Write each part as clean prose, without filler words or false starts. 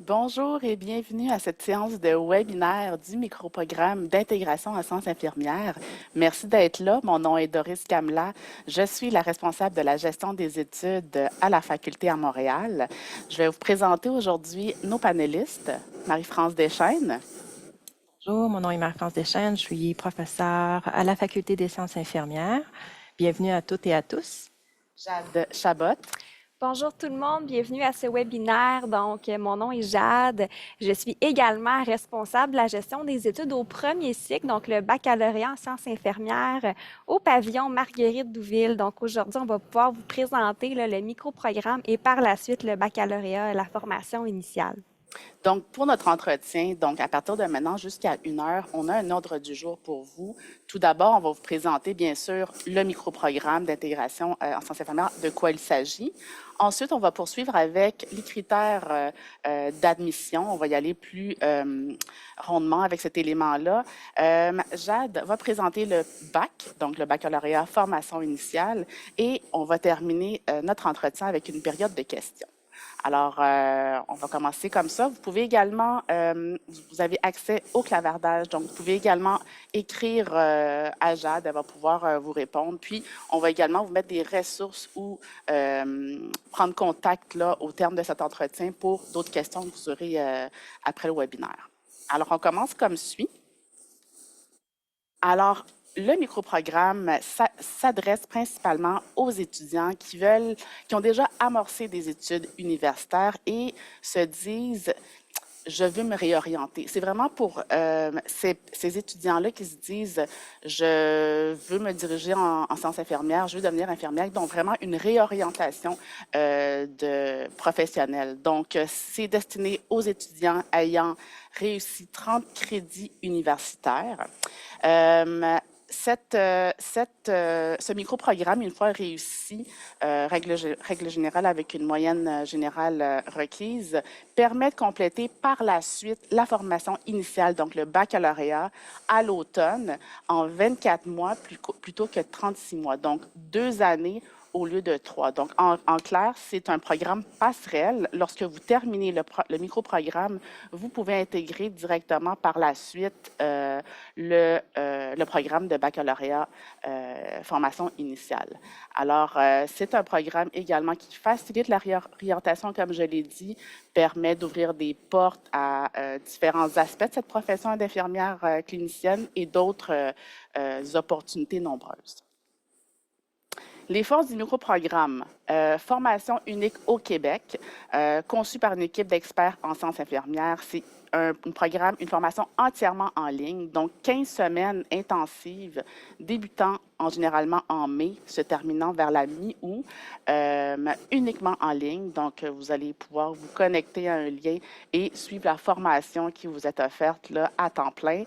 Bonjour et bienvenue à cette séance de webinaire du microprogramme d'intégration en sciences infirmières. Merci d'être là. Mon nom est Doris Kamla. Je suis la responsable de la gestion des études à la faculté à Montréal. Je vais vous présenter aujourd'hui nos panélistes. Marie-France Deschênes, Bonjour, mon nom est Marie-France Deschênes, je suis professeure à la Faculté des sciences infirmières. Bienvenue à toutes et à tous. Jade Chabot, Bonjour tout le monde, bienvenue à ce webinaire. Mon nom est Jade. Je suis également responsable de la gestion des études au premier cycle, donc le baccalauréat en sciences infirmières au pavillon Marguerite Douville. Donc, aujourd'hui, on va pouvoir vous présenter le microprogramme et par la suite le baccalauréat, la formation initiale. donc, pour notre entretien, donc à partir de maintenant jusqu'à 1 heure, on a un ordre du jour pour vous. Tout d'abord, on va vous présenter, bien sûr, le microprogramme d'intégration en sciences infirmières, de quoi il s'agit. Ensuite, on va poursuivre avec les critères d'admission. On va y aller plus rondement avec cet élément-là. Jade va présenter le bac, donc le baccalauréat formation initiale, et on va terminer notre entretien avec une période de questions. Alors, on va commencer comme ça. Vous pouvez également, vous avez accès au clavardage, donc vous pouvez également écrire à Jade, elle va pouvoir vous répondre. Puis, on va également vous mettre des ressources ou prendre contact là, au terme de cet entretien pour d'autres questions que vous aurez après le webinaire. Alors, on commence comme suit. Alors, le microprogramme s'adresse principalement aux étudiants qui ont déjà amorcé des études universitaires et se disent je veux me réorienter. C'est vraiment pour ces étudiants-là qui se disent je veux me diriger en sciences infirmières, je veux devenir infirmière, donc vraiment une réorientation de professionnelle. Donc, c'est destiné aux étudiants ayant réussi 30 crédits universitaires. Ce microprogramme, une fois réussi, règle générale avec une moyenne générale requise, permet de compléter par la suite la formation initiale, donc le baccalauréat, à l'automne, en 24 mois plutôt que 36 mois, donc 2 années au lieu de 3. Donc, en clair, c'est un programme passerelle. Lorsque vous terminez le microprogramme, vous pouvez intégrer directement par la suite le programme de baccalauréat formation initiale. Alors, c'est un programme également qui facilite la réorientation, comme je l'ai dit, permet d'ouvrir des portes à différents aspects de cette profession d'infirmière clinicienne et d'autres opportunités nombreuses. Les forces du microprogramme, formation unique au Québec, conçue par une équipe d'experts en sciences infirmières. C'est un programme, une formation entièrement en ligne, donc 15 semaines intensives, débutant généralement en mai, se terminant vers la mi-août, uniquement en ligne. Donc, vous allez pouvoir vous connecter à un lien et suivre la formation qui vous est offerte là, à temps plein.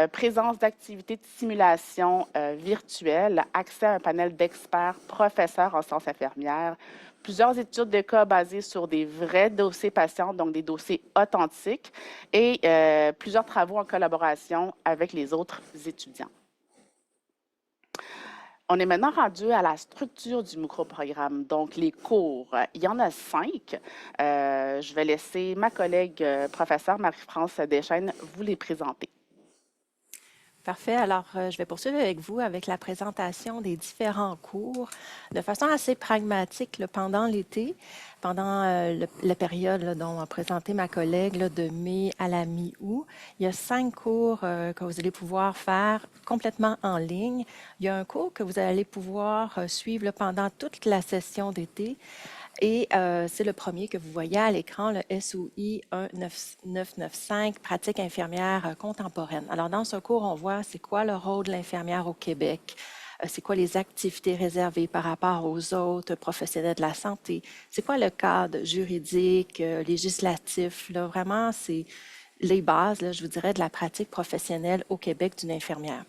Présence d'activités de simulation virtuelle, accès à un panel d'experts, professeurs en sciences infirmières, plusieurs études de cas basées sur des vrais dossiers patients, donc des dossiers authentiques, et plusieurs travaux en collaboration avec les autres étudiants. On est maintenant rendu à la structure du microprogramme, donc les cours. Il y en a 5. Je vais laisser ma collègue professeure Marie-France Deschênes vous les présenter. Parfait. Alors, je vais poursuivre avec vous avec la présentation des différents cours de façon assez pragmatique là, pendant l'été, pendant la période là, dont a présenté ma collègue là, de mai à la mi-août. Il y a 5 cours que vous allez pouvoir faire complètement en ligne. Il y a un cours que vous allez pouvoir suivre là, pendant toute la session d'été. Et c'est le premier que vous voyez à l'écran, le SOI 1995, pratique infirmière contemporaine. Alors, dans ce cours, on voit c'est quoi le rôle de l'infirmière au Québec, c'est quoi les activités réservées par rapport aux autres professionnels de la santé, c'est quoi le cadre juridique, législatif. Là, vraiment, c'est les bases, là, je vous dirais, de la pratique professionnelle au Québec d'une infirmière.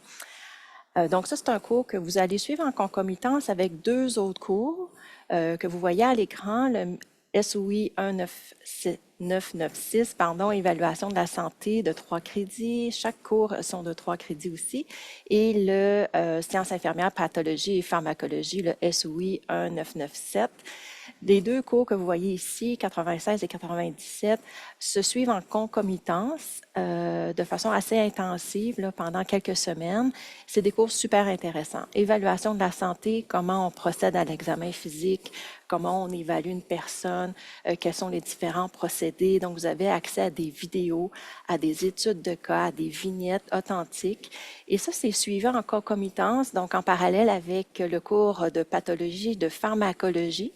Donc, ça, c'est un cours que vous allez suivre en concomitance avec 2 autres cours que vous voyez à l'écran, le SOI 1996, pardon, évaluation de la santé de 3 crédits. Chaque cours sont de 3 crédits aussi. Et le sciences infirmières, pathologie et pharmacologie, le SOI 1997. Les deux cours que vous voyez ici, 96 et 97, se suivent en concomitance de façon assez intensive là, pendant quelques semaines. C'est des cours super intéressants. Évaluation de la santé, comment on procède à l'examen physique, comment on évalue une personne, quels sont les différents procédés. Donc, vous avez accès à des vidéos, à des études de cas, à des vignettes authentiques. Et ça, c'est suivi en concomitance, donc en parallèle avec le cours de pathologie, de pharmacologie,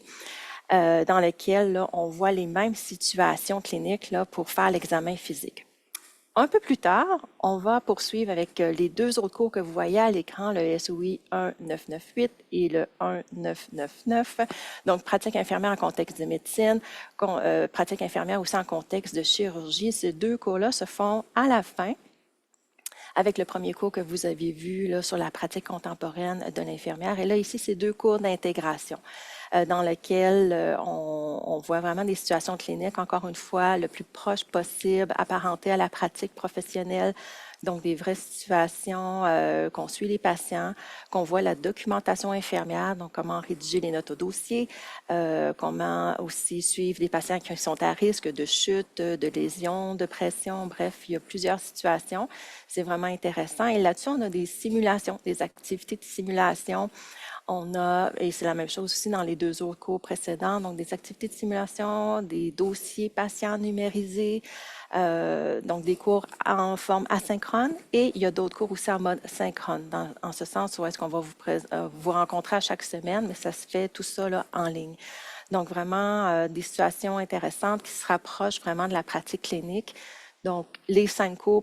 dans lequel là, on voit les mêmes situations cliniques là, pour faire l'examen physique. Un peu plus tard, on va poursuivre avec les deux autres cours que vous voyez à l'écran, le SOI 1998 et le 1999. Donc, pratique infirmière en contexte de médecine, pratique infirmière aussi en contexte de chirurgie. Ces deux cours-là se font à la fin, avec le premier cours que vous avez vu là, sur la pratique contemporaine de l'infirmière. Et là, ici, c'est deux cours d'intégration dans lesquels on voit vraiment des situations cliniques, encore une fois, le plus proche possible, apparentées à la pratique professionnelle. Donc, des vraies situations qu'on suit les patients, qu'on voit la documentation infirmière, donc comment rédiger les notes au dossier, comment aussi suivre les patients qui sont à risque de chute, de lésions, de pression. Bref, il y a plusieurs situations. C'est vraiment intéressant. Et là-dessus, on a des simulations, des activités de simulation. On a, et c'est la même chose aussi dans les deux autres cours précédents, donc des activités de simulation, des dossiers patients numérisés, donc des cours en forme asynchrone, et il y a d'autres cours aussi en mode synchrone, en ce sens où est-ce qu'on va vous rencontrer à chaque semaine, mais ça se fait tout ça là, en ligne. Donc vraiment des situations intéressantes qui se rapprochent vraiment de la pratique clinique. Donc, les 5 cours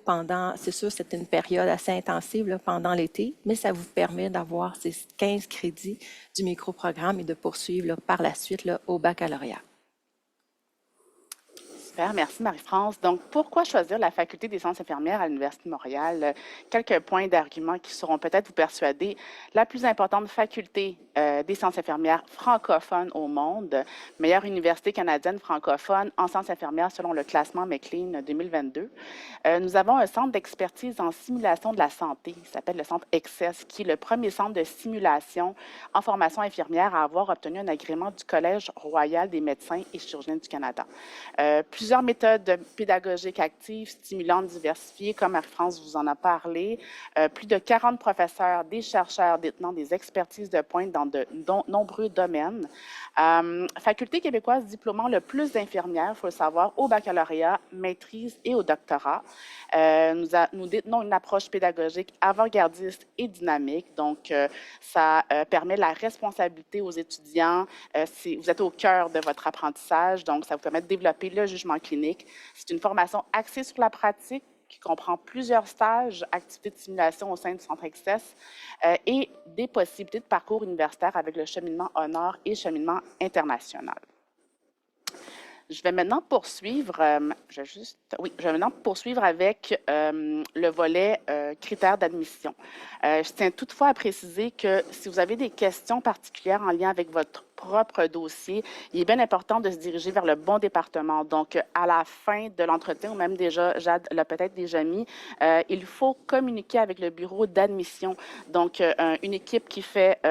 c'est sûr, c'est une période assez intensive là, pendant l'été, mais ça vous permet d'avoir ces 15 crédits du micro-programme et de poursuivre là, par la suite là, au baccalauréat. Super, merci Marie-France. Donc, pourquoi choisir la Faculté des sciences infirmières à l'Université de Montréal? Quelques points d'argument qui seront peut-être vous persuader. La plus importante faculté des sciences infirmières francophones au monde, meilleure université canadienne francophone en sciences infirmières selon le classement McLean 2022. Nous avons un centre d'expertise en simulation de la santé, qui s'appelle le centre EXCESS, qui est le premier centre de simulation en formation infirmière à avoir obtenu un agrément du Collège royal des médecins et chirurgiens du Canada. Plusieurs méthodes pédagogiques actives, stimulantes, diversifiées, comme Marie-France vous en a parlé. Plus de 40 professeurs, des chercheurs détenant des expertises de pointe dans de nombreux domaines. Faculté québécoise diplômant le plus d'infirmières, il faut le savoir, au baccalauréat, maîtrise et au doctorat. Nous détenons une approche pédagogique avant-gardiste et dynamique. Donc, ça permet la responsabilité aux étudiants. Vous êtes au cœur de votre apprentissage, donc ça vous permet de développer le jugement clinique. C'est une formation axée sur la pratique qui comprend plusieurs stages, activités de simulation au sein du Centre EXCESS et des possibilités de parcours universitaire avec le cheminement honneur et cheminement international. Je vais maintenant poursuivre, je vais maintenant poursuivre avec le volet critères d'admission. Je tiens toutefois à préciser que si vous avez des questions particulières en lien avec votre propre dossier, il est bien important de se diriger vers le bon département. Donc, à la fin de l'entretien, ou même déjà, Jade l'a peut-être déjà mis, il faut communiquer avec le bureau d'admission. Donc, une équipe qui fait,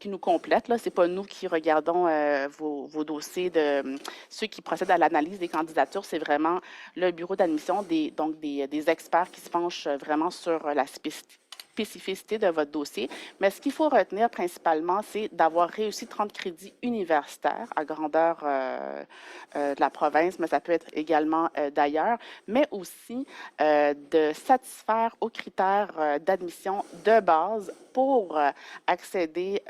qui nous complète, là, c'est pas nous qui regardons vos dossiers de ceux qui procèdent à l'analyse des candidatures, c'est vraiment le bureau d'admission, des experts qui se penchent vraiment sur la spécificité de votre dossier. Mais ce qu'il faut retenir principalement, c'est d'avoir réussi 30 crédits universitaires à grandeur de la province, mais ça peut être également d'ailleurs, mais aussi de satisfaire aux critères d'admission de base pour accéder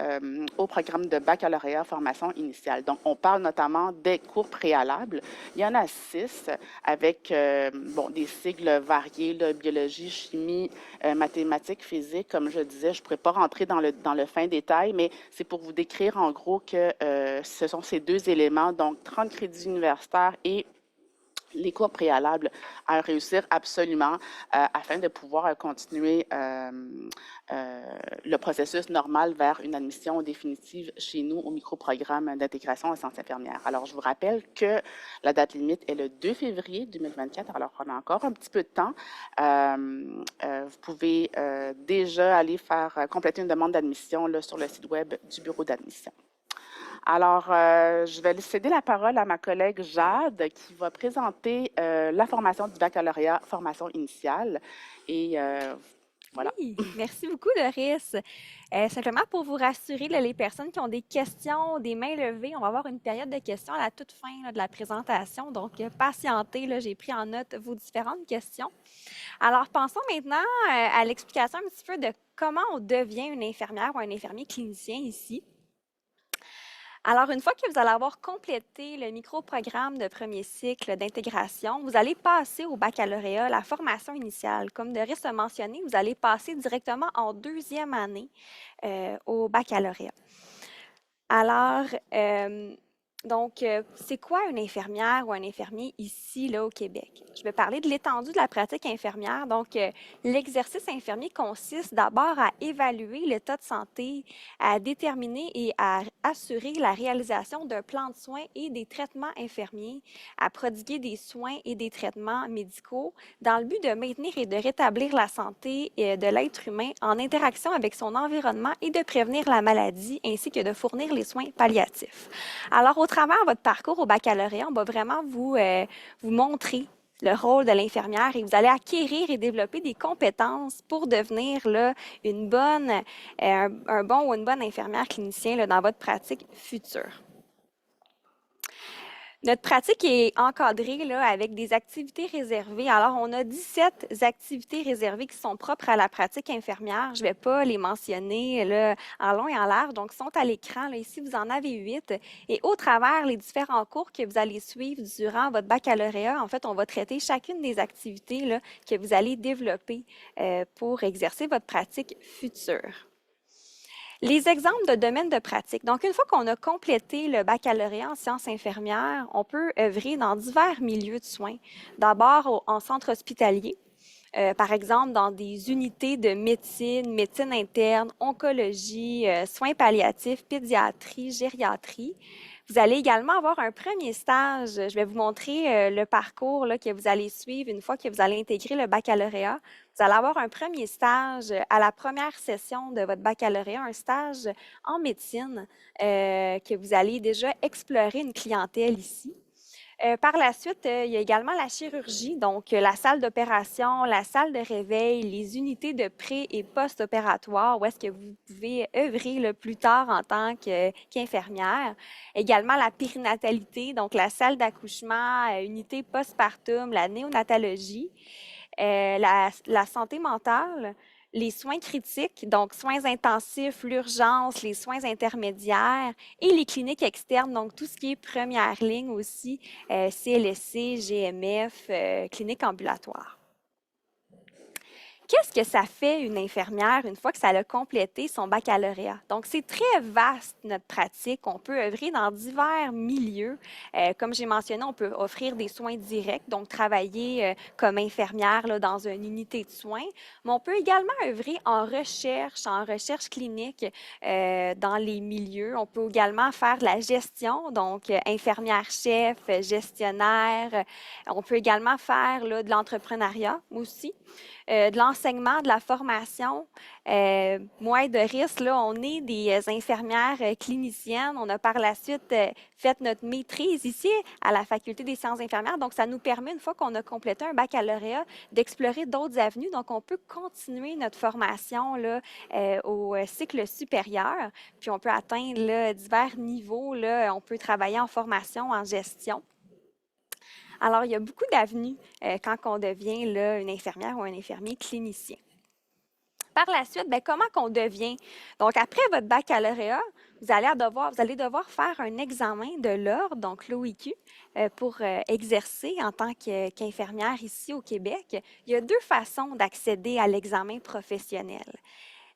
au programme de baccalauréat formation initiale. Donc, on parle notamment des cours préalables. Il y en a 6 avec des sigles variés, là, biologie, chimie, mathématiques, physique. Comme je disais, je ne pourrais pas rentrer dans le fin détail, mais c'est pour vous décrire en gros que ce sont ces deux éléments, donc 30 crédits universitaires et les cours préalables à réussir absolument afin de pouvoir continuer le processus normal vers une admission définitive chez nous au microprogramme d'intégration en sciences infirmières. Alors, je vous rappelle que la date limite est le 2 février 2024, alors on a encore un petit peu de temps. Vous pouvez déjà aller compléter une demande d'admission sur le site web du bureau d'admission. Alors, je vais céder la parole à ma collègue Jade qui va présenter la formation du baccalauréat, formation initiale. Et voilà. Oui, merci beaucoup, Doris. Simplement pour vous rassurer, là, les personnes qui ont des questions, des mains levées, on va avoir une période de questions à la toute fin là, de la présentation. Donc, patientez, là, j'ai pris en note vos différentes questions. Alors, pensons maintenant à l'explication un petit peu de comment on devient une infirmière ou un infirmier clinicien ici. Alors, une fois que vous allez avoir complété le micro-programme de premier cycle d'intégration, vous allez passer au baccalauréat, la formation initiale. Comme Doris l'a mentionné, vous allez passer directement en deuxième année au baccalauréat. Alors, c'est quoi une infirmière ou un infirmier ici, là, au Québec? Je vais parler de l'étendue de la pratique infirmière. Donc, l'exercice infirmier consiste d'abord à évaluer l'état de santé, à déterminer et à assurer la réalisation d'un plan de soins et des traitements infirmiers, à prodiguer des soins et des traitements médicaux dans le but de maintenir et de rétablir la santé de l'être humain en interaction avec son environnement et de prévenir la maladie ainsi que de fournir les soins palliatifs. Alors, au travers de votre parcours au baccalauréat, on va vraiment vous montrer le rôle de l'infirmière et vous allez acquérir et développer des compétences pour devenir là, un bon ou une bonne infirmière clinicien là, dans votre pratique future. Notre pratique est encadrée là, avec des activités réservées. Alors, on a 17 activités réservées qui sont propres à la pratique infirmière. Je ne vais pas les mentionner là, en long et en large. Donc, sont à l'écran. Là, ici, vous en avez 8. Et au travers les différents cours que vous allez suivre durant votre baccalauréat, en fait, on va traiter chacune des activités là, que vous allez développer pour exercer votre pratique future. Les exemples de domaines de pratique. Donc, une fois qu'on a complété le baccalauréat en sciences infirmières, on peut œuvrer dans divers milieux de soins. D'abord en centre hospitalier, par exemple dans des unités de médecine, médecine interne, oncologie, soins palliatifs, pédiatrie, gériatrie. Vous allez également avoir un premier stage. Je vais vous montrer le parcours là, que vous allez suivre une fois que vous allez intégrer le baccalauréat. Vous allez avoir un premier stage à la première session de votre baccalauréat, un stage en médecine que vous allez déjà explorer une clientèle ici. Par la suite, il y a également la chirurgie, donc la salle d'opération, la salle de réveil, les unités de pré- et post-opératoire, où est-ce que vous pouvez œuvrer le plus tard en tant qu'infirmière. Également la périnatalité, donc la salle d'accouchement, unité postpartum, la néonatologie. La santé mentale, les soins critiques, donc soins intensifs, l'urgence, les soins intermédiaires et les cliniques externes, donc tout ce qui est première ligne aussi, CLSC, GMF, clinique ambulatoire. Qu'est-ce que ça fait une infirmière une fois que ça a complété son baccalauréat? Donc, c'est très vaste notre pratique. On peut œuvrer dans divers milieux. Comme j'ai mentionné, on peut offrir des soins directs, donc travailler comme infirmière là, dans une unité de soins. Mais on peut également œuvrer en recherche clinique dans les milieux. On peut également faire de la gestion, donc infirmière-chef, gestionnaire. On peut également faire là, de l'entrepreneuriat aussi. De l'enseignement, de la formation. Moi et Doris, là, on est des infirmières cliniciennes. On a par la suite fait notre maîtrise ici à la Faculté des sciences infirmières. Donc, ça nous permet, une fois qu'on a complété un baccalauréat, d'explorer d'autres avenues. Donc, on peut continuer notre formation là, au cycle supérieur. Puis, on peut atteindre là, divers niveaux. Là. On peut travailler en formation, en gestion. Alors, il y a beaucoup d'avenues quand on devient là, une infirmière ou un infirmier clinicien. Par la suite, comment qu'on devient? Donc, après votre baccalauréat, vous allez devoir faire un examen de l'ordre, donc l'OIQ, pour exercer en tant qu'infirmière ici au Québec. Il y a 2 façons d'accéder à l'examen professionnel.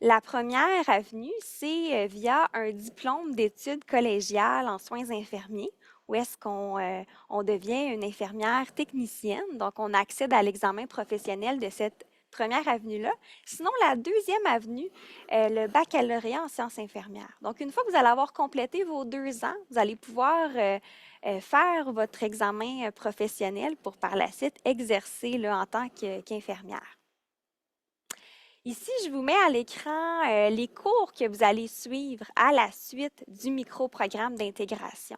La première avenue, c'est via un diplôme d'études collégiales en soins infirmiers, où est-ce qu'on devient une infirmière technicienne. Donc, on accède à l'examen professionnel de cette première avenue-là. Sinon, la deuxième avenue, le baccalauréat en sciences infirmières. Donc, une fois que vous allez avoir complété vos 2 ans, vous allez pouvoir faire votre examen professionnel pour par la suite exercer là, en tant qu'infirmière. Ici, je vous mets à l'écran les cours que vous allez suivre à la suite du micro-programme d'intégration.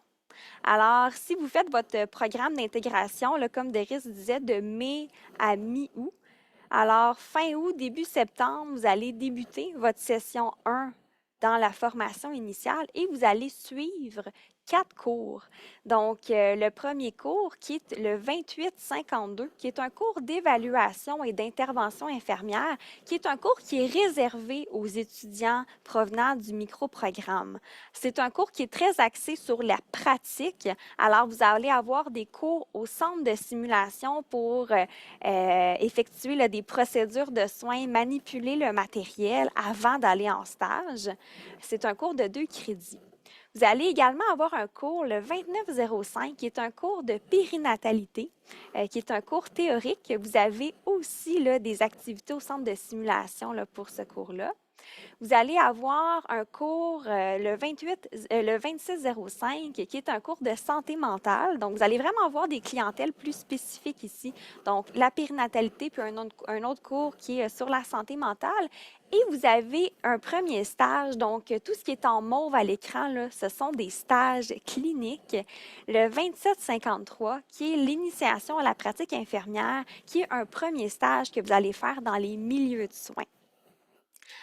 Alors, si vous faites votre programme d'intégration, comme Deris disait, de mai à mi-août, alors fin août, début septembre, vous allez débuter votre session 1 dans la formation initiale et vous allez suivre 4 cours. Donc, le premier cours qui est le 2852, qui est un cours d'évaluation et d'intervention infirmière, qui est un cours qui est réservé aux étudiants provenant du micro-programme. C'est un cours qui est très axé sur la pratique. Alors, vous allez avoir des cours au centre de simulation pour effectuer des procédures de soins, manipuler le matériel avant d'aller en stage. C'est un cours de 2 crédits. Vous allez également avoir un cours, le 2905, qui est un cours de périnatalité, qui est un cours théorique. Vous avez aussi des activités au centre de simulation pour ce cours-là. Vous allez avoir un cours, le 2605, qui est un cours de santé mentale. Donc, vous allez vraiment avoir des clientèles plus spécifiques ici. Donc, la périnatalité, puis un autre cours qui est sur la santé mentale. Et vous avez un premier stage, donc tout ce qui est en mauve à l'écran, là, ce sont des stages cliniques. Le 2753, qui est l'initiation à la pratique infirmière, qui est un premier stage que vous allez faire dans les milieux de soins.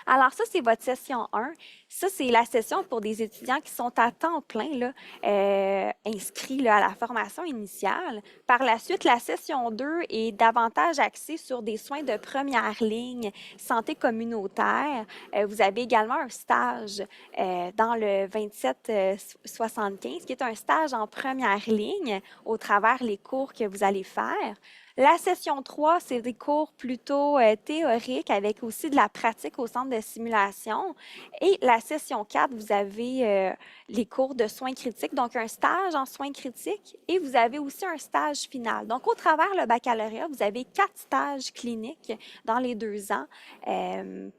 Alors ça, c'est votre session 1. Ça, c'est la session pour des étudiants qui sont à temps plein inscrits à la formation initiale. Par la suite, la session 2 est davantage axée sur des soins de première ligne, santé communautaire. Vous avez également un stage dans le 2775, qui est un stage en première ligne au travers les cours que vous allez faire. La session 3, c'est des cours plutôt théoriques avec aussi de la pratique au centre de simulation. Et la session 4, vous avez les cours de soins critiques, donc un stage en soins critiques et vous avez aussi un stage final. Donc, au travers le baccalauréat, vous avez 4 stages cliniques dans les 2 ans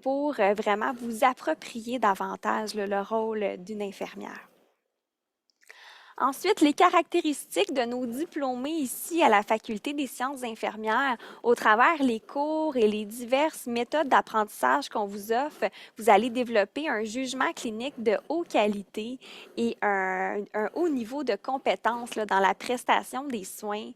pour vraiment vous approprier davantage le rôle d'une infirmière. Ensuite, les caractéristiques de nos diplômés ici à la Faculté des sciences infirmières, au travers les cours et les diverses méthodes d'apprentissage qu'on vous offre, vous allez développer un jugement clinique de haute qualité et un haut niveau de compétence dans la prestation des soins.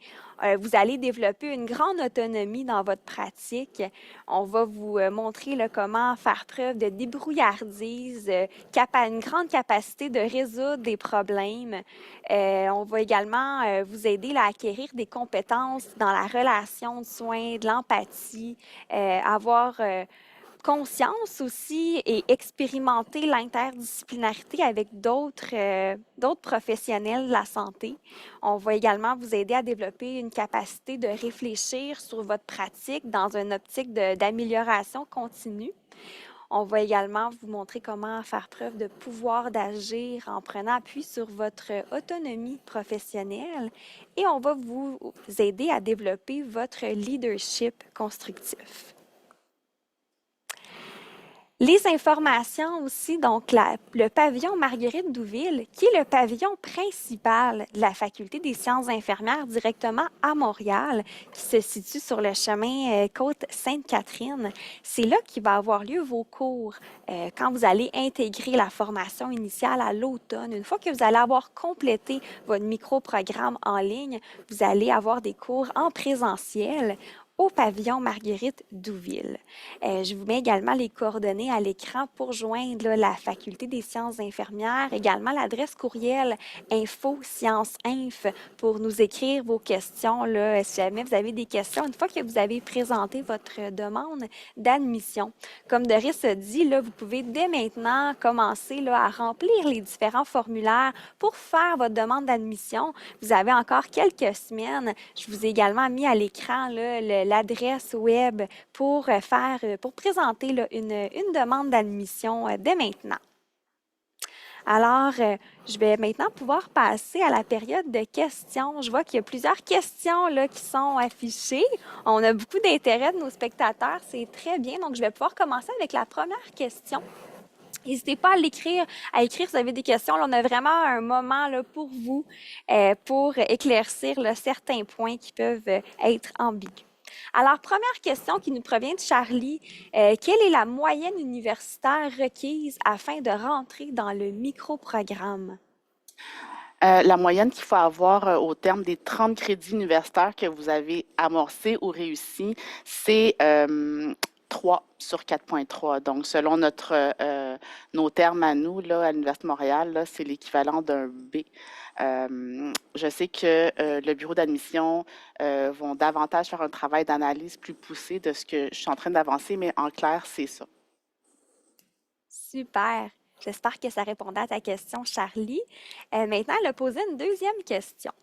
Vous allez développer une grande autonomie dans votre pratique. On va vous montrer comment faire preuve de débrouillardise, une grande capacité de résoudre des problèmes. On va également vous aider à acquérir des compétences dans la relation de soins, de l'empathie, avoir conscience aussi et expérimenter l'interdisciplinarité avec d'autres professionnels de la santé. On va également vous aider à développer une capacité de réfléchir sur votre pratique dans une optique d'amélioration continue. On va également vous montrer comment faire preuve de pouvoir d'agir en prenant appui sur votre autonomie professionnelle et on va vous aider à développer votre leadership constructif. Les informations aussi, donc le pavillon Marguerite-Douville, qui est le pavillon principal de la Faculté des sciences infirmières directement à Montréal, qui se situe sur le chemin Côte-Sainte-Catherine. C'est là qu'il va avoir lieu vos cours quand vous allez intégrer la formation initiale à l'automne. Une fois que vous allez avoir complété votre micro-programme en ligne, vous allez avoir des cours en présentiel au pavillon Marguerite-Douville. Je vous mets également les coordonnées à l'écran pour joindre la Faculté des sciences infirmières, également l'adresse courriel info-sciencesinf pour nous écrire vos questions. Si jamais vous avez des questions, une fois que vous avez présenté votre demande d'admission. Comme Doris a dit, vous pouvez dès maintenant commencer à remplir les différents formulaires pour faire votre demande d'admission. Vous avez encore quelques semaines. Je vous ai également mis à l'écran l'adresse web pour présenter une demande d'admission dès maintenant. Alors, je vais maintenant pouvoir passer à la période de questions. Je vois qu'il y a plusieurs questions qui sont affichées. On a beaucoup d'intérêt de nos spectateurs, c'est très bien. Donc, je vais pouvoir commencer avec la première question. N'hésitez pas à écrire si vous avez des questions. On a vraiment un moment pour vous, pour éclaircir certains points qui peuvent être ambigus. Alors, première question qui nous provient de Charlie. Quelle est la moyenne universitaire requise afin de rentrer dans le micro-programme? La moyenne qu'il faut avoir au terme des 30 crédits universitaires que vous avez amorcés ou réussis, c'est 3 sur 4,3. Donc, selon nos termes à nous, là, à l'Université de Montréal, là, c'est l'équivalent d'un B. Je sais que le bureau d'admission vont davantage faire un travail d'analyse plus poussé de ce que je suis en train d'avancer, mais en clair, c'est ça. Super. J'espère que ça répondait à ta question, Charlie. Maintenant, elle a posé une deuxième question.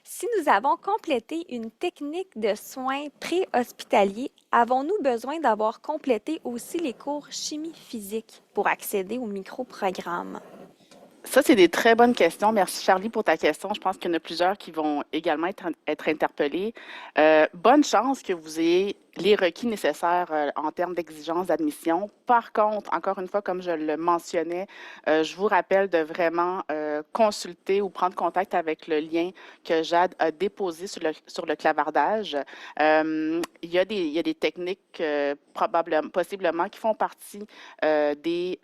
Si nous avons complété une technique de soins pré-hospitaliers, avons-nous besoin d'avoir complété aussi les cours chimie physique pour accéder au micro-programme? Ça, c'est des très bonnes questions. Merci, Charlie, pour ta question. Je pense qu'il y en a plusieurs qui vont également être interpellés. Bonne chance que vous ayez les requis nécessaires en termes d'exigence d'admission. Par contre, encore une fois, comme je le mentionnais, je vous rappelle de vraiment consulter ou prendre contact avec le lien que Jade a déposé sur le clavardage. Il y a des techniques probablement, possiblement, qui font partie des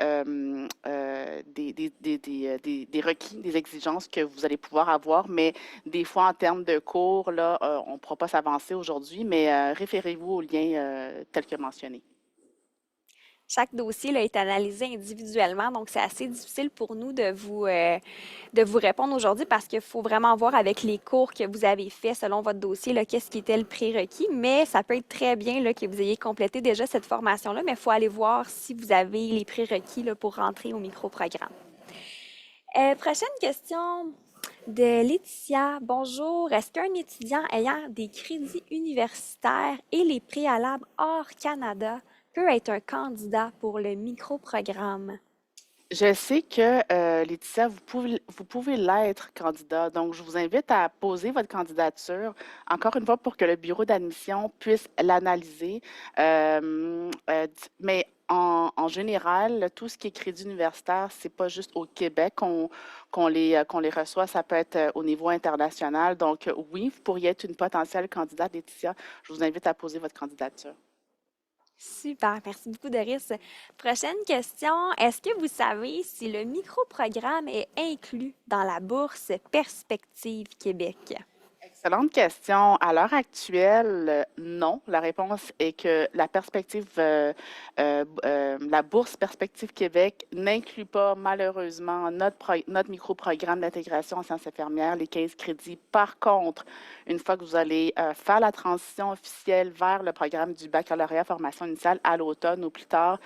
requis, des exigences que vous allez pouvoir avoir, mais des fois, en termes de cours, là, on ne pourra pas s'avancer aujourd'hui, mais référez-vous au lien tel que mentionné. Chaque dossier là, est analysé individuellement, donc c'est assez difficile pour nous de vous répondre aujourd'hui parce qu'il faut vraiment voir avec les cours que vous avez faits selon votre dossier, là, qu'est-ce qui était le prérequis, mais ça peut être très bien là, que vous ayez complété déjà cette formation-là, mais il faut aller voir si vous avez les prérequis là, pour rentrer au micro-programme. Prochaine question de Laetitia. Bonjour. Est-ce qu'un étudiant ayant des crédits universitaires et les préalables hors Canada peut être un candidat pour le micro-programme? Je sais que, Laetitia, vous pouvez l'être candidat. Donc, je vous invite à poser votre candidature, encore une fois, pour que le bureau d'admission puisse l'analyser. Mais en général, tout ce qui est crédit universitaire, c'est pas juste au Québec qu'on les reçoit, ça peut être au niveau international. Donc, oui, vous pourriez être une potentielle candidate, Laetitia. Je vous invite à poser votre candidature. Super, merci beaucoup, Doris. Prochaine question. Est-ce que vous savez si le micro-programme est inclus dans la bourse Perspective Québec? Excellente question. À l'heure actuelle, non. La réponse est que la bourse Perspective Québec n'inclut pas malheureusement notre micro-programme d'intégration en sciences infirmières, les 15 crédits. Par contre, une fois que vous allez faire la transition officielle vers le programme du baccalauréat formation initiale à l'automne ou plus tard,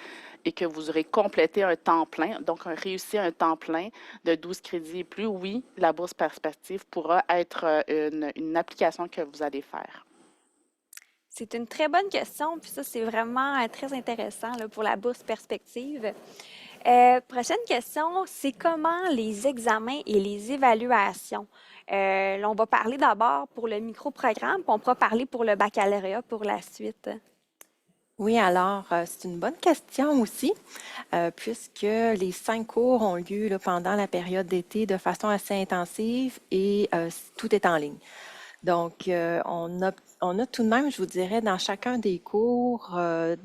et que vous aurez complété un temps plein, donc réussi un temps plein de 12 crédits et plus, oui, la bourse perspective pourra être une application que vous allez faire. C'est une très bonne question, puis ça, c'est vraiment très intéressant là, pour la bourse perspective. Prochaine question, c'est comment les examens et les évaluations? Là, on va parler d'abord pour le micro-programme, puis on pourra parler pour le baccalauréat pour la suite. Oui, alors, c'est une bonne question aussi, puisque les 5 cours ont lieu là, pendant la période d'été de façon assez intensive et tout est en ligne. Donc, on a tout de même, je vous dirais, dans chacun des cours,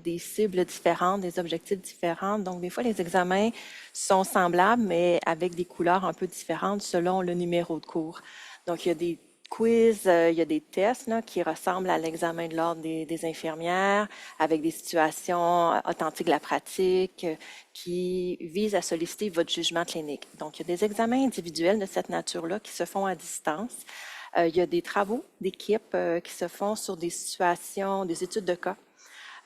des cibles différentes, des objectifs différents. Donc, des fois, les examens sont semblables, mais avec des couleurs un peu différentes selon le numéro de cours. Donc, il y a des quiz, il y a des tests là, qui ressemblent à l'examen de l'ordre des infirmières, avec des situations authentiques de la pratique, qui visent à solliciter votre jugement clinique. Donc, il y a des examens individuels de cette nature-là qui se font à distance. Il y a des travaux d'équipe qui se font sur des situations, des études de cas.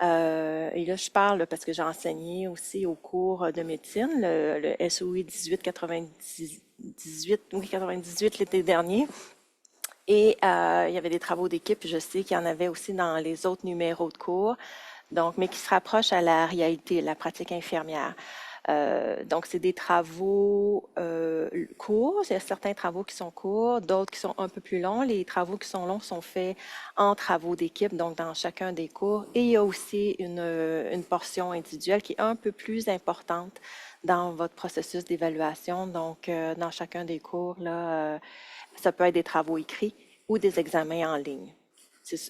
Et là, je parle parce que j'ai enseigné aussi au cours de médecine, le SOI 1898, oui, 98 l'été dernier. Et il y avait des travaux d'équipe, je sais qu'il y en avait aussi dans les autres numéros de cours, donc, mais qui se rapprochent à la réalité, la pratique infirmière. Donc, c'est des travaux courts. Il y a certains travaux qui sont courts, d'autres qui sont un peu plus longs. Les travaux qui sont longs sont faits en travaux d'équipe, donc dans chacun des cours. Et il y a aussi une portion individuelle qui est un peu plus importante dans votre processus d'évaluation. Donc, dans chacun des cours, là, ça peut être des travaux écrits ou des examens en ligne.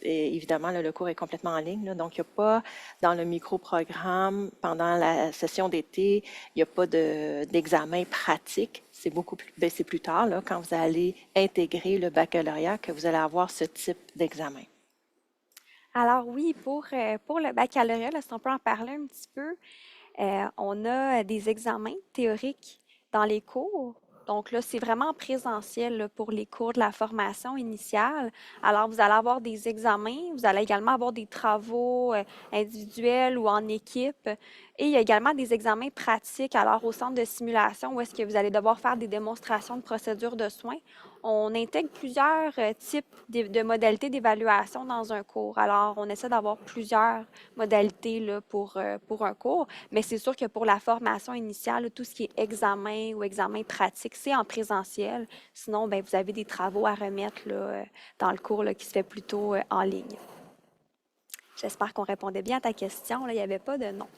Et évidemment, là, le cours est complètement en ligne, là, donc il n'y a pas dans le micro-programme, pendant la session d'été, il n'y a pas d'examen pratique. C'est beaucoup plus, c'est plus tard, là, quand vous allez intégrer le baccalauréat, que vous allez avoir ce type d'examen. Alors oui, pour le baccalauréat, là, si on peut en parler un petit peu, on a des examens théoriques dans les cours. Donc là, c'est vraiment en présentiel là, pour les cours de la formation initiale. Alors, vous allez avoir des examens, vous allez également avoir des travaux individuels ou en équipe. Et il y a également des examens pratiques, alors au centre de simulation, où est-ce que vous allez devoir faire des démonstrations de procédures de soins. On intègre plusieurs types de modalités d'évaluation dans un cours. Alors, on essaie d'avoir plusieurs modalités là, pour un cours, mais c'est sûr que pour la formation initiale, tout ce qui est examen ou examen pratique, c'est en présentiel. Sinon, ben, vous avez des travaux à remettre là, dans le cours là, qui se fait plutôt en ligne. J'espère qu'on répondait bien à ta question. Là, il n'y avait pas de non.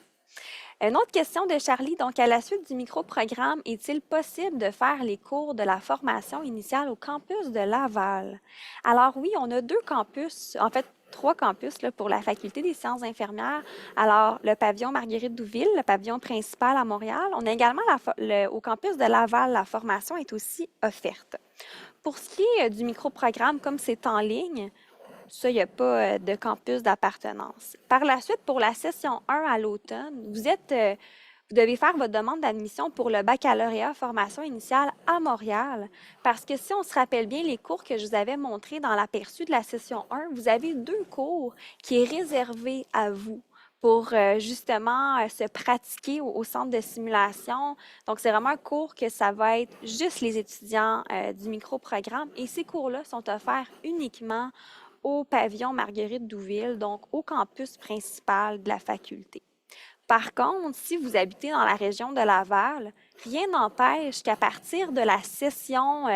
Une autre question de Charlie. Donc, à la suite du micro-programme, est-il possible de faire les cours de la formation initiale au campus de Laval? Alors oui, on a 2 campus, en fait 3 campus là, pour la Faculté des sciences infirmières. Alors, le pavillon Marguerite-Douville, le pavillon principal à Montréal. On a également au campus de Laval, la formation est aussi offerte. Pour ce qui est du micro-programme, comme c'est en ligne, ça, il n'y a pas de campus d'appartenance. Par la suite, pour la session 1 à l'automne, vous devez faire votre demande d'admission pour le baccalauréat formation initiale à Montréal. Parce que si on se rappelle bien les cours que je vous avais montrés dans l'aperçu de la session 1, vous avez 2 cours qui est réservé à vous pour justement se pratiquer au centre de simulation. Donc, c'est vraiment un cours que ça va être juste les étudiants du micro-programme. Et ces cours-là sont offerts uniquement au pavillon Marguerite-Douville, donc au campus principal de la faculté. Par contre, si vous habitez dans la région de Laval, rien n'empêche qu'à partir de la session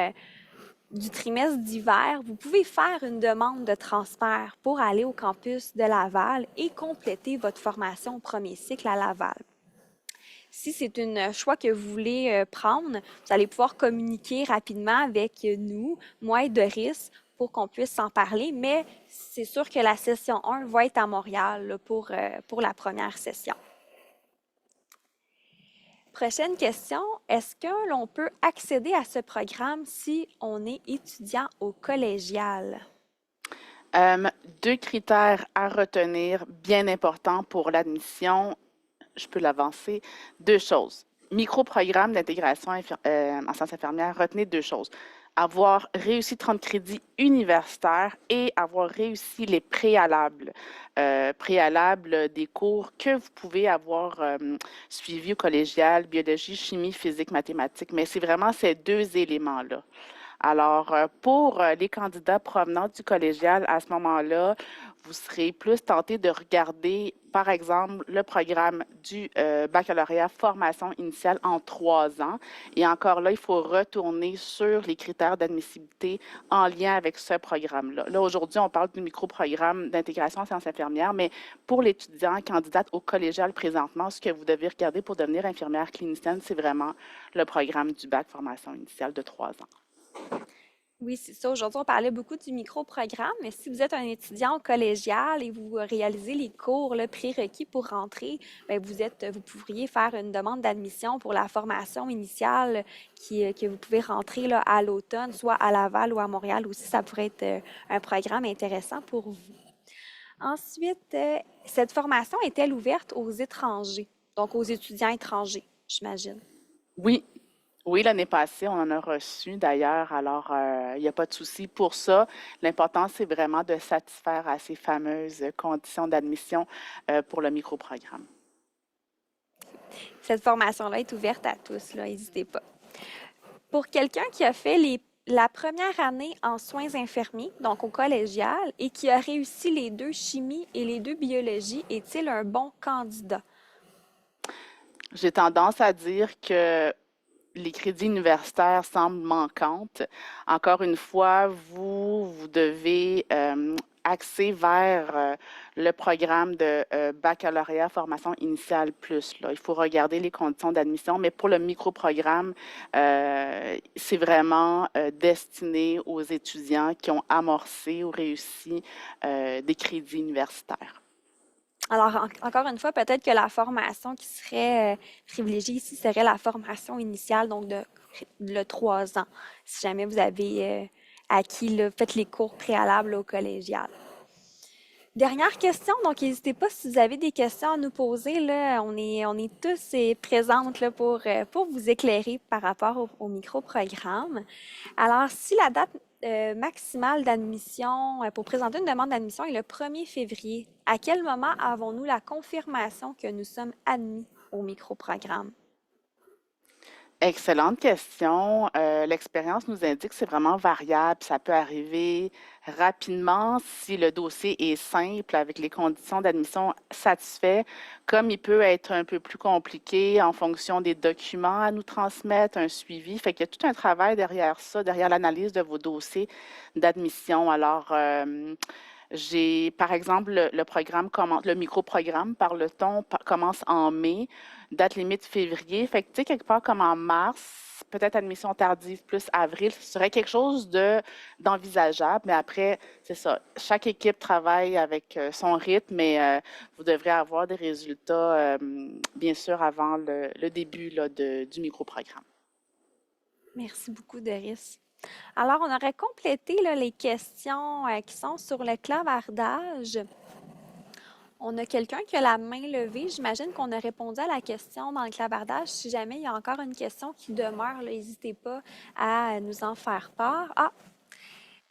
du trimestre d'hiver, vous pouvez faire une demande de transfert pour aller au campus de Laval et compléter votre formation au premier cycle à Laval. Si c'est un choix que vous voulez prendre, vous allez pouvoir communiquer rapidement avec nous, moi et Doris, pour qu'on puisse s'en parler, mais c'est sûr que la session 1 va être à Montréal là, pour la première session. Prochaine question, est-ce que l'on peut accéder à ce programme si on est étudiant au collégial? 2 critères à retenir bien importants pour l'admission. Je peux l'avancer. 2 choses. Micro-programme d'intégration en sciences infirmières, retenez 2 choses. Avoir réussi 30 crédits universitaires et avoir réussi les préalables. Préalables des cours que vous pouvez avoir suivis au collégial, biologie, chimie, physique, mathématiques. Mais c'est vraiment ces 2 éléments-là. Alors, pour les candidats provenant du collégial, à ce moment-là, vous serez plus tenté de regarder, par exemple, le programme du baccalauréat formation initiale en 3 ans. Et encore là, il faut retourner sur les critères d'admissibilité en lien avec ce programme-là. Là, aujourd'hui, on parle du micro-programme d'intégration en sciences infirmières, mais pour l'étudiant candidate au collégial présentement, ce que vous devez regarder pour devenir infirmière clinicienne, c'est vraiment le programme du bac formation initiale de 3 ans. Oui, c'est ça. Aujourd'hui, on parlait beaucoup du micro-programme, mais si vous êtes un étudiant au collégial et vous réalisez les cours là, prérequis pour rentrer, bien, vous pourriez faire une demande d'admission pour la formation initiale que vous pouvez rentrer là, à l'automne, soit à Laval ou à Montréal aussi. Ça pourrait être un programme intéressant pour vous. Ensuite, cette formation est-elle ouverte aux étrangers, donc aux étudiants étrangers, j'imagine? Oui, oui, l'année passée, on en a reçu d'ailleurs, alors il n'y a pas de souci pour ça. L'important, c'est vraiment de satisfaire à ces fameuses conditions d'admission pour le micro-programme. Cette formation-là est ouverte à tous, là, n'hésitez pas. Pour quelqu'un qui a fait la première année en soins infirmiers, donc au collégial, et qui a réussi les 2 chimies et les 2 biologies, est-il un bon candidat? J'ai tendance à dire que les crédits universitaires semblent manquantes. Encore une fois, vous devez axé vers le programme de baccalauréat formation initiale plus. Là. Il faut regarder les conditions d'admission, mais pour le microprogramme, c'est vraiment destiné aux étudiants qui ont amorcé ou réussi des crédits universitaires. Alors, encore une fois, peut-être que la formation qui serait privilégiée ici serait la formation initiale, donc de 3 ans, si jamais vous avez acquis, là, fait les cours préalables au collégial. Dernière question, donc n'hésitez pas si vous avez des questions à nous poser, là, on est tous présentes là, pour vous éclairer par rapport au micro-programme. Alors, si la date maximale d'admission pour présenter une demande d'admission est le 1er février, à quel moment avons-nous la confirmation que nous sommes admis au micro-programme? Excellente question. L'expérience nous indique que c'est vraiment variable. Ça peut arriver rapidement si le dossier est simple avec les conditions d'admission satisfaites, comme il peut être un peu plus compliqué en fonction des documents à nous transmettre, un suivi. Fait qu'il y a tout un travail derrière ça, derrière l'analyse de vos dossiers d'admission. Alors, j'ai, par exemple, le programme commence, le micro-programme, parle-t-on, commence en mai, date limite février. Fait que, tu sais, quelque part comme en mars, peut-être admission tardive plus avril, ce serait quelque chose d'envisageable. Mais après, c'est ça. Chaque équipe travaille avec son rythme, mais vous devrez avoir des résultats, bien sûr, avant le début là, du micro-programme. Merci beaucoup, Doris. Alors, on aurait complété là, les questions qui sont sur le clavardage. On a quelqu'un qui a la main levée. J'imagine qu'on a répondu à la question dans le clavardage. Si jamais il y a encore une question qui demeure, n'hésitez pas à nous en faire part.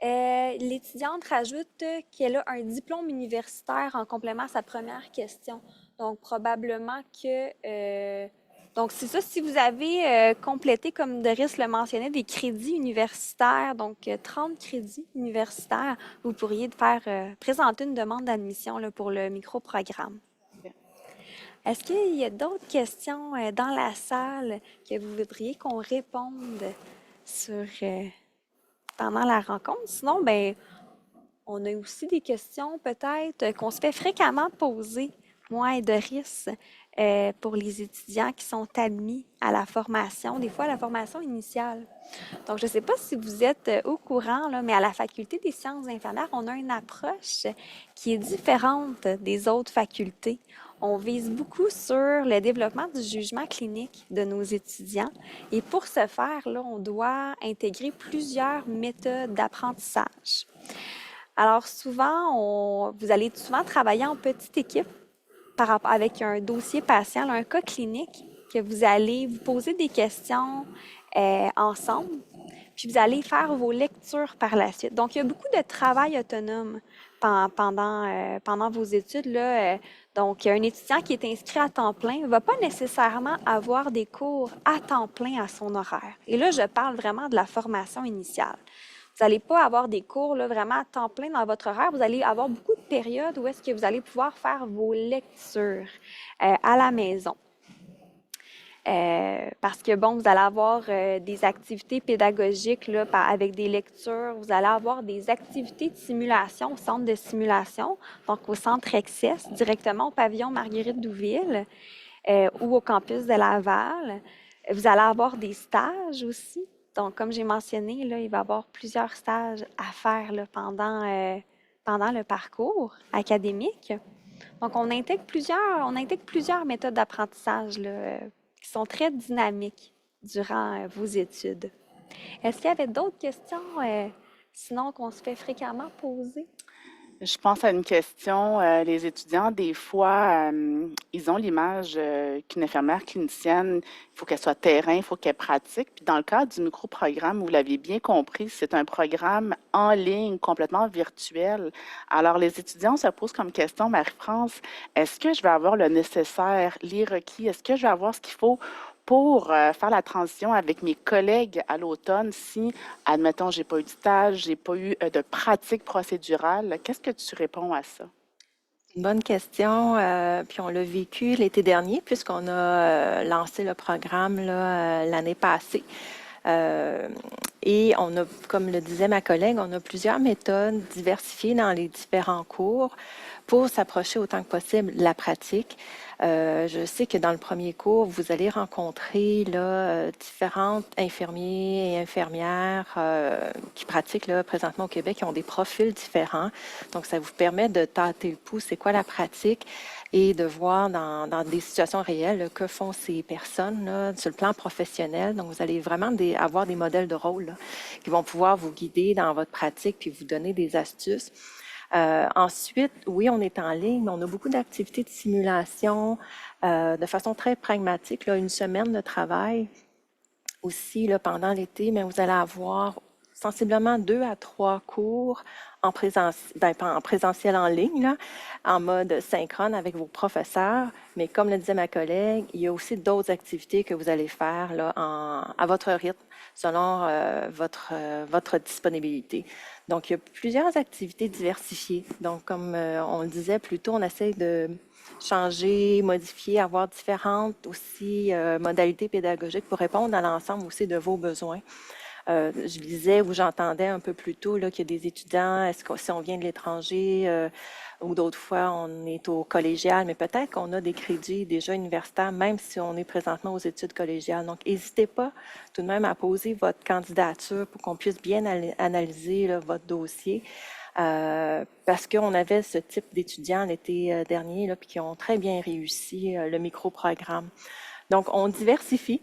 L'étudiante rajoute qu'elle a un diplôme universitaire en complément à sa première question. Donc, probablement que... donc, c'est ça, si vous avez complété, comme Doris le mentionnait, des crédits universitaires, donc 30 crédits universitaires, vous pourriez faire présenter une demande d'admission là, pour le micro-programme. Est-ce qu'il y a d'autres questions dans la salle que vous voudriez qu'on réponde sur... pendant la rencontre. Sinon, ben, on a aussi des questions peut-être qu'on se fait fréquemment poser, moi et Doris, pour les étudiants qui sont admis à la formation, des fois à la formation initiale. Donc, je ne sais pas si vous êtes au courant, là, mais à la Faculté des sciences infirmières, on a une approche qui est différente des autres facultés. On vise beaucoup sur le développement du jugement clinique de nos étudiants. Et pour ce faire, là, on doit intégrer plusieurs méthodes d'apprentissage. Alors souvent, vous allez souvent travailler en petite équipe avec un dossier patient, un cas clinique, que vous allez vous poser des questions ensemble, puis vous allez faire vos lectures par la suite. Donc, il y a beaucoup de travail autonome pendant vos études. Là, donc, un étudiant qui est inscrit à temps plein ne va pas nécessairement avoir des cours à temps plein à son horaire. Et là, je parle vraiment de la formation initiale. Vous n'allez pas avoir des cours là, vraiment à temps plein dans votre horaire. Vous allez avoir beaucoup de périodes où est-ce que vous allez pouvoir faire vos lectures à la maison. Parce que, bon, vous allez avoir des activités pédagogiques là, avec des lectures. Vous allez avoir des activités de simulation au centre de simulation, donc au centre Excess, directement au pavillon Marguerite-Douville ou au campus de Laval. Vous allez avoir des stages aussi. Donc, comme j'ai mentionné, là, il va y avoir plusieurs stages à faire là, pendant le parcours académique. Donc, on intègre plusieurs méthodes d'apprentissage là, qui sont très dynamiques durant vos études. Est-ce qu'il y avait d'autres questions, sinon qu'on se fait fréquemment poser? Je pense à une question. Les étudiants, des fois, ils ont l'image qu'une infirmière clinicienne, il faut qu'elle soit terrain, il faut qu'elle pratique. Puis dans le cadre du micro-programme, vous l'aviez bien compris, c'est un programme en ligne, complètement virtuel. Alors, les étudiants se posent comme question, Marie-France, est-ce que je vais avoir le nécessaire, les requis? Est-ce que je vais avoir ce qu'il faut pour faire la transition avec mes collègues à l'automne si, admettons, j'ai pas eu de stage, j'ai pas eu de pratique procédurale? Qu'est-ce que tu réponds à ça? Une bonne question. Puis on l'a vécu l'été dernier puisqu'on a lancé le programme là, l'année passée. Et on a, comme le disait ma collègue, on a plusieurs méthodes diversifiées dans les différents cours pour s'approcher autant que possible la pratique. Je sais que dans le premier cours, vous allez rencontrer là, différentes infirmiers et infirmières qui pratiquent là, présentement au Québec, qui ont des profils différents. Donc, ça vous permet de tâter le pouls, c'est quoi la pratique, et de voir dans des situations réelles là, que font ces personnes là, sur le plan professionnel. Donc, vous allez vraiment avoir des modèles de rôle là, qui vont pouvoir vous guider dans votre pratique puis vous donner des astuces. Ensuite, oui, on est en ligne, mais on a beaucoup d'activités de simulation de façon très pragmatique. Là, une semaine de travail aussi là, pendant l'été, mais vous allez avoir sensiblement 2 à 3 cours en présentiel en ligne, là, en mode synchrone avec vos professeurs. Mais comme le disait ma collègue, il y a aussi d'autres activités que vous allez faire là, à votre rythme, selon votre disponibilité. Donc, il y a plusieurs activités diversifiées. Donc, comme on le disait plus tôt, on essaie de changer, modifier, avoir différentes aussi modalités pédagogiques pour répondre à l'ensemble aussi de vos besoins. Je lisais ou j'entendais un peu plus tôt là, qu'il y a des étudiants, est-ce que si on vient de l'étranger ou d'autres fois on est au collégial, mais peut-être qu'on a des crédits déjà universitaires, même si on est présentement aux études collégiales. Donc, n'hésitez pas tout de même à poser votre candidature pour qu'on puisse bien analyser là, votre dossier. Parce qu'on avait ce type d'étudiants l'été dernier, là, puis qui ont très bien réussi le micro-programme. Donc, on diversifie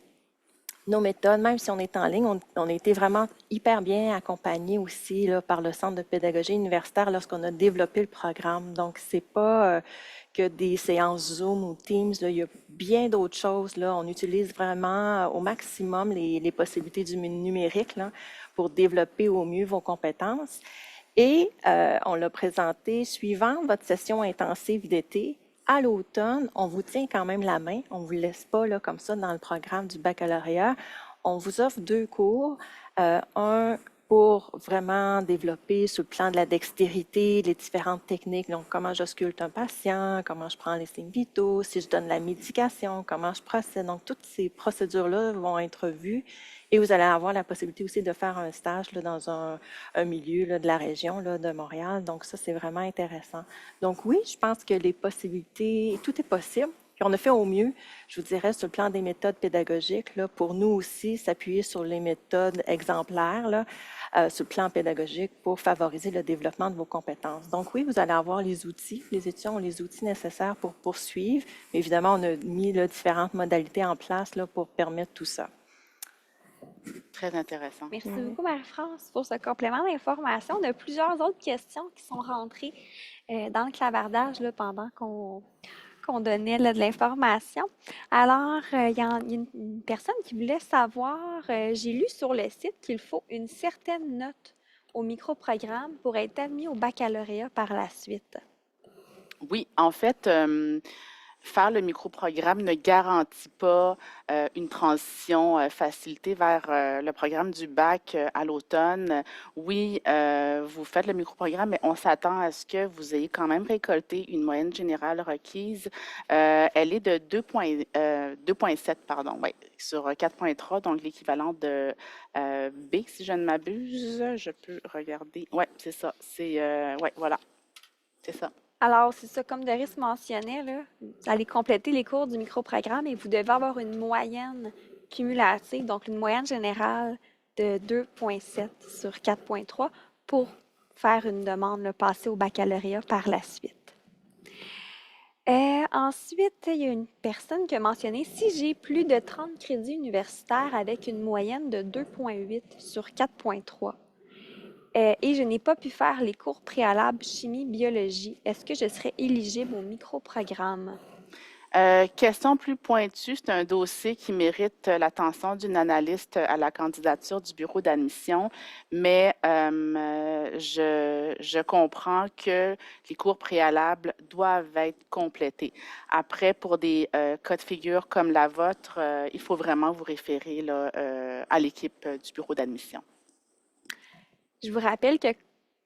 nos méthodes, même si on est en ligne, on a été vraiment hyper bien accompagnés aussi là, par le Centre de pédagogie universitaire lorsqu'on a développé le programme. Donc, c'est pas que des séances Zoom ou Teams, là, il y a bien d'autres choses. Là. On utilise vraiment au maximum les possibilités du numérique là, pour développer au mieux vos compétences. Et on l'a présenté suivant votre session intensive d'été. À l'automne, on vous tient quand même la main. On ne vous laisse pas là, comme ça dans le programme du baccalauréat. On vous offre 2 cours. Un pour vraiment développer sur le plan de la dextérité, les différentes techniques. Donc, comment j'ausculte un patient, comment je prends les signes vitaux, si je donne la médication, comment je procède. Donc, toutes ces procédures-là vont être vues. Et vous allez avoir la possibilité aussi de faire un stage là, dans un milieu là, de la région là, de Montréal. Donc, ça, c'est vraiment intéressant. Donc, oui, je pense que les possibilités, tout est possible. Puis on a fait au mieux, je vous dirais, sur le plan des méthodes pédagogiques, là, pour nous aussi s'appuyer sur les méthodes exemplaires là, sur le plan pédagogique pour favoriser le développement de vos compétences. Donc oui, vous allez avoir les outils, les étudiants ont les outils nécessaires pour poursuivre. Mais évidemment, on a mis là, différentes modalités en place là, pour permettre tout ça. Très intéressant. Merci beaucoup, Marie-France, pour ce complément d'information. On a plusieurs autres questions qui sont rentrées dans le clavardage là, pendant qu'on donnait là, de l'information. Alors, il y a une personne qui voulait savoir, j'ai lu sur le site qu'il faut une certaine note au microprogramme pour être admis au baccalauréat par la suite. Oui, en fait, faire le microprogramme ne garantit pas une transition facilitée vers le programme du bac à l'automne. Oui, vous faites le microprogramme, mais on s'attend à ce que vous ayez quand même récolté une moyenne générale requise. Elle est de 2,7, pardon, ouais, sur 4,3, donc l'équivalent de B, si je ne m'abuse. Je peux regarder. Oui, c'est ça. Ouais, voilà, c'est ça. Alors, c'est ça, comme Doris mentionnait, là, vous allez compléter les cours du microprogramme et vous devez avoir une moyenne cumulative, donc une moyenne générale de 2,7 sur 4,3 pour faire une demande, là, passer au baccalauréat par la suite. Ensuite, il y a une personne qui a mentionné si j'ai plus de 30 crédits universitaires avec une moyenne de 2,8 sur 4,3 et je n'ai pas pu faire les cours préalables chimie-biologie, est-ce que je serais éligible au microprogramme? Question plus pointue, c'est un dossier qui mérite l'attention d'une analyste à la candidature du bureau d'admission, mais je comprends que les cours préalables doivent être complétés. Après, pour des cas de figure comme la vôtre, il faut vraiment vous référer là, à l'équipe du bureau d'admission. Je vous rappelle que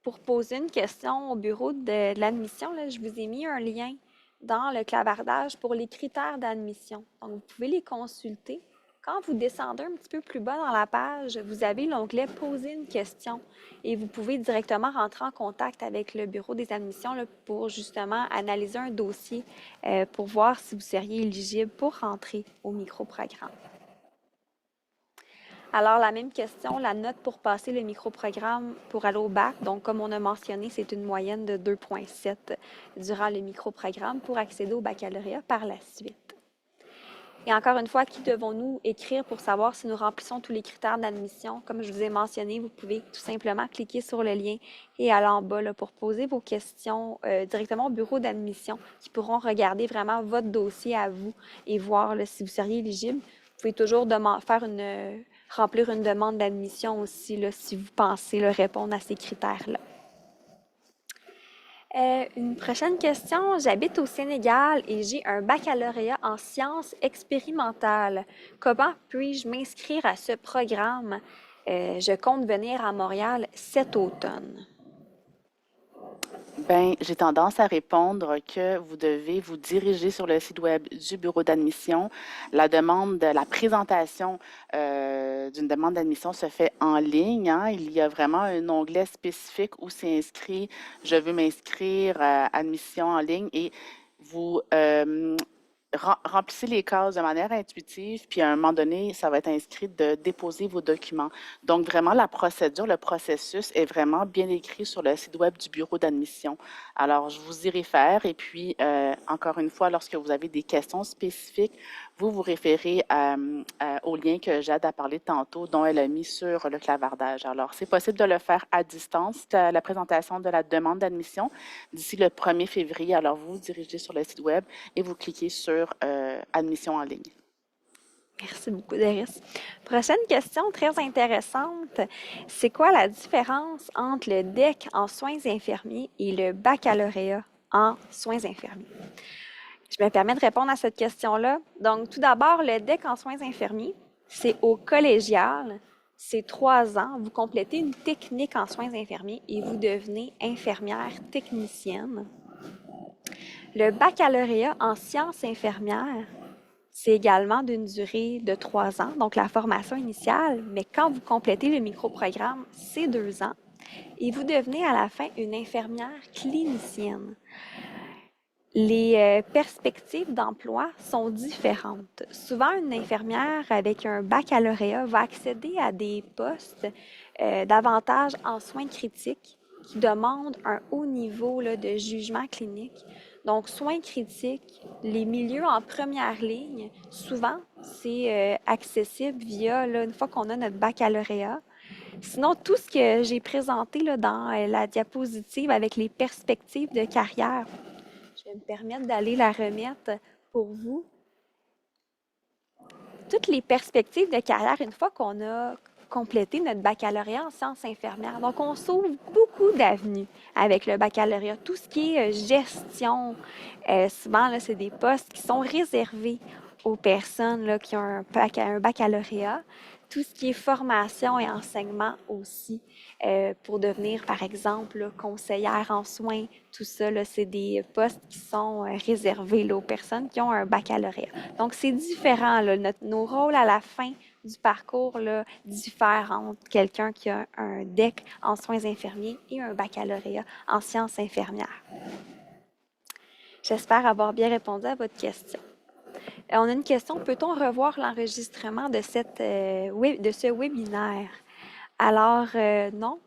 pour poser une question au bureau de l'admission, là, je vous ai mis un lien dans le clavardage pour les critères d'admission. Donc, vous pouvez les consulter Quand vous descendez un petit peu plus bas dans la page, vous avez l'onglet « Poser une question » et vous pouvez directement rentrer en contact avec le bureau des admissions là, pour justement analyser un dossier pour voir si vous seriez éligible pour rentrer au microprogramme. Alors, la même question, la note pour passer le microprogramme pour aller au bac. Donc, comme on a mentionné, c'est une moyenne de 2,7 durant le microprogramme pour accéder au baccalauréat par la suite. Et encore une fois, qui devons-nous écrire pour savoir si nous remplissons tous les critères d'admission? Comme je vous ai mentionné, vous pouvez tout simplement cliquer sur le lien et aller en bas là, pour poser vos questions directement au bureau d'admission qui pourront regarder vraiment votre dossier à vous et voir là, si vous seriez éligible. Vous pouvez toujours remplir une demande d'admission aussi là, si vous pensez là, répondre à ces critères-là. Une prochaine question. J'habite au Sénégal et j'ai un baccalauréat en sciences expérimentales. Comment puis-je m'inscrire à ce programme? Je compte venir à Montréal cet automne. Ben, j'ai tendance à répondre que vous devez vous diriger sur le site web du bureau d'admission. La présentation d'une demande d'admission se fait en ligne, hein. Il y a vraiment un onglet spécifique où c'est inscrit, je veux m'inscrire admission en ligne et vous remplissez les cases de manière intuitive, puis à un moment donné, ça va être inscrit de déposer vos documents. Donc, vraiment, la procédure, le processus est vraiment bien écrit sur le site web du bureau d'admission. Alors, je vous y réfère et puis, encore une fois, lorsque vous avez des questions spécifiques, vous vous référez au lien que Jade a parlé tantôt, dont elle a mis sur le clavardage. Alors, c'est possible de le faire à distance, la présentation de la demande d'admission d'ici le 1er février. Alors, vous vous dirigez sur le site web et vous cliquez sur admission en ligne. Merci beaucoup, Doris. Prochaine question très intéressante. C'est quoi la différence entre le DEC en soins infirmiers et le baccalauréat en soins infirmiers? Je me permets de répondre à cette question-là. Donc, tout d'abord, le DEC en soins infirmiers, c'est au collégial. C'est 3 ans. Vous complétez une technique en soins infirmiers et vous devenez infirmière technicienne. Le baccalauréat en sciences infirmières, c'est également d'une durée de 3 ans, donc la formation initiale, mais quand vous complétez le microprogramme, c'est 2 ans et vous devenez à la fin une infirmière clinicienne. Les perspectives d'emploi sont différentes. Souvent, une infirmière avec un baccalauréat va accéder à des postes davantage en soins critiques qui demandent un haut niveau là, de jugement clinique. Donc, soins critiques, les milieux en première ligne, souvent, c'est accessible via, là, une fois qu'on a notre baccalauréat. Sinon, tout ce que j'ai présenté là, dans la diapositive avec les perspectives de carrière, je vais me permettre d'aller la remettre pour vous. Toutes les perspectives de carrière, une fois qu'on a complété notre baccalauréat en sciences infirmières. Donc, on s'ouvre beaucoup d'avenues avec le baccalauréat. Tout ce qui est gestion, souvent, là, c'est des postes qui sont réservés aux personnes là, qui ont un baccalauréat. Tout ce qui est formation et enseignement aussi, pour devenir, par exemple, là, conseillère en soins, tout ça, là, c'est des postes qui sont réservés là, aux personnes qui ont un baccalauréat. Donc, c'est différent. Là, nos rôles à la fin du parcours là, diffèrent entre quelqu'un qui a un DEC en soins infirmiers et un baccalauréat en sciences infirmières. J'espère avoir bien répondu à votre question. On a une question, peut-on revoir l'enregistrement de ce webinaire? Alors, non.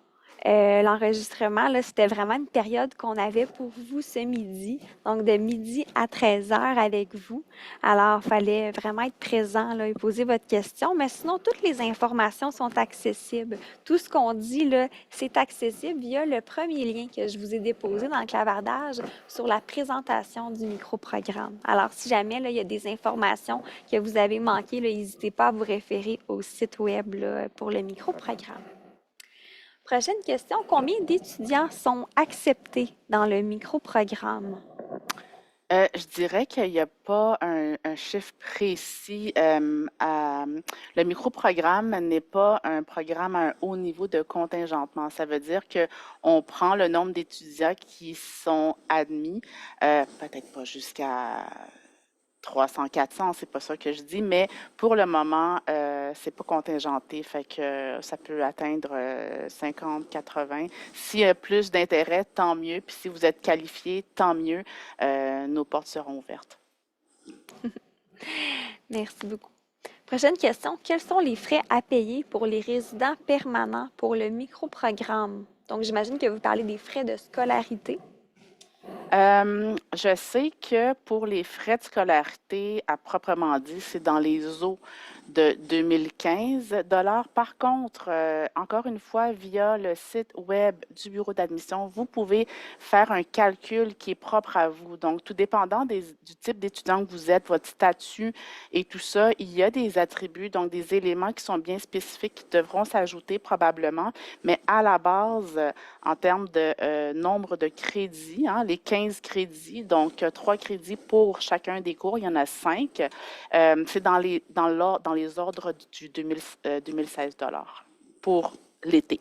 L'enregistrement, là, c'était vraiment une période qu'on avait pour vous ce midi, donc de midi à 13 heures avec vous. Alors, il fallait vraiment être présent là, et poser votre question, mais sinon, toutes les informations sont accessibles. Tout ce qu'on dit, là, c'est accessible via le premier lien que je vous ai déposé dans le clavardage sur la présentation du microprogramme. Alors, si jamais là, il y a des informations que vous avez manquées, n'hésitez pas à vous référer au site web là, pour le microprogramme. Prochaine question, combien d'étudiants sont acceptés dans le microprogramme? Je dirais qu'il n'y a pas un chiffre précis. Le microprogramme n'est pas un programme à un haut niveau de contingentement. Ça veut dire qu'on prend le nombre d'étudiants qui sont admis, peut-être pas jusqu'à 300, 400, c'est pas ça que je dis, mais pour le moment, c'est pas contingenté, fait que ça peut atteindre 50, 80. S'il y a plus d'intérêt, tant mieux, puis si vous êtes qualifié, tant mieux, nos portes seront ouvertes. Merci beaucoup. Prochaine question. Quels sont les frais à payer pour les résidents permanents pour le microprogramme? Donc, j'imagine que vous parlez des frais de scolarité. Je sais que pour les frais de scolarité, à proprement dit, c'est dans les eaux de 2015 dollars. Par contre, encore une fois, via le site web du bureau d'admission, vous pouvez faire un calcul qui est propre à vous. Donc, tout dépendant du type d'étudiant que vous êtes, votre statut et tout ça, il y a des attributs, donc des éléments qui sont bien spécifiques qui devront s'ajouter probablement. Mais à la base, en termes de nombre de crédits, hein, les 15 crédits, donc 3 crédits pour chacun des cours, il y en a 5. C'est dans les ordres du 2016 dollars pour l'été.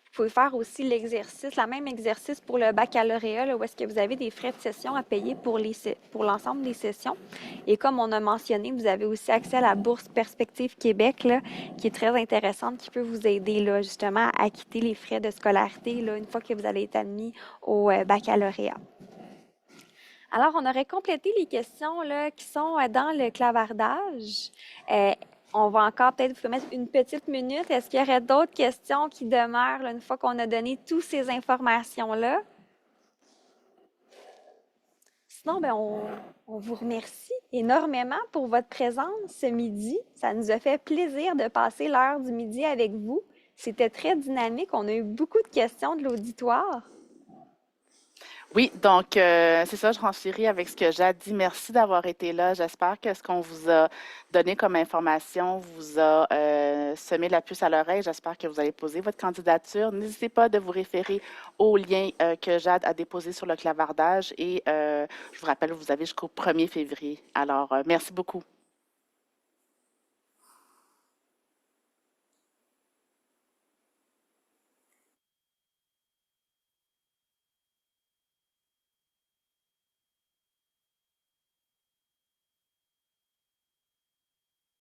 Vous pouvez faire aussi l'exercice, la même exercice pour le baccalauréat, là, où est-ce que vous avez des frais de session à payer pour l'ensemble des sessions. Et comme on a mentionné, vous avez aussi accès à la bourse Perspective Québec, là, qui est très intéressante, qui peut vous aider là, justement à acquitter les frais de scolarité là, une fois que vous allez être admis au baccalauréat. Alors, on aurait complété les questions là, qui sont dans le clavardage. On va encore peut-être vous mettre une petite minute. Est-ce qu'il y aurait d'autres questions qui demeurent là, une fois qu'on a donné toutes ces informations-là? Sinon, ben, on vous remercie énormément pour votre présence ce midi. Ça nous a fait plaisir de passer l'heure du midi avec vous. C'était très dynamique. On a eu beaucoup de questions de l'auditoire. Oui, donc c'est ça, je renchéris avec ce que Jade dit. Merci d'avoir été là. J'espère que ce qu'on vous a donné comme information vous a semé la puce à l'oreille. J'espère que vous allez poser votre candidature. N'hésitez pas de vous référer au lien que Jade a déposé sur le clavardage et je vous rappelle, vous avez jusqu'au 1er février. Alors, merci beaucoup.